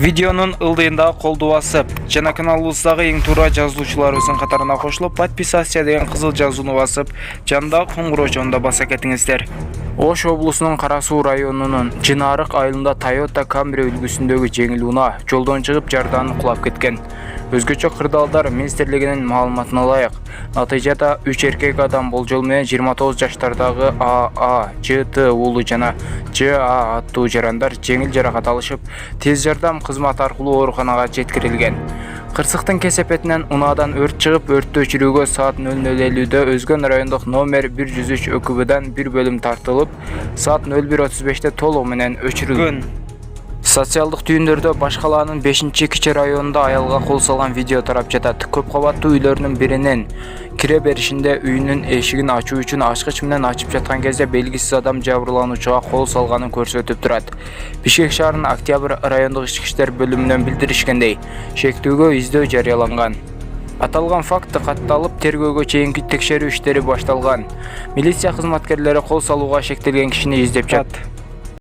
Видеонун ылдыйында колду басып, жана каналыбыздагы эң туура жазылуучуларыбыздын катарына кошулуп, подписаться деген кызыл жазууну басып, жандагы коңгуроочону да баса кетиңиздер. Ош облусунун Кара Суу районунун Жынарык айылында Toyota Camry үлгүсүндөгү жеңил унаа жолдон чыгып жарданып кулап кеткен. Өзгөчө кырдаалдар министрлигинин маалыматына ылайык, натыйжада 3 эркек адам болжол менен 29 жаштардагы АА, ЖТ уулу жана ЖА аттуу жарандар жеңил жаракат алышып, тез жардам кызмат аркылуу ооруканага жеткирилген. Кырсыктын кесепетинен унаадан өрт чыгып, өрттү өчүрүүгө саат 00:50 Өзгөн райондук номер 103 ÖKB'дан бир бөлүм тартылып, саат 01:35 толугу менен өчүрүлгөн. Социалдык түйүндөрдө Баш калаанын 5-Кичи районунда аялга кол салган видео тарап жатат. Көп кабаттуу үйлөрүнүн биринин кире беришинде үйүнүн эшигин ачуу үчүн ачкыч менен ачып жаткан кезде белгисиз адам жабырлануучуга кол салганын көрсөтүп турат. Бишкек шаарынын Октябрь райондук ички иштер бөлүмүнөн билдиришкендей, шектүүгө издөө жарыяланган. Аталган факт катталып, тергөөгө чейинки текшерүү иштери башталган. Милиция кызматкерлери кол салууга шектелген кишини издеп жатат.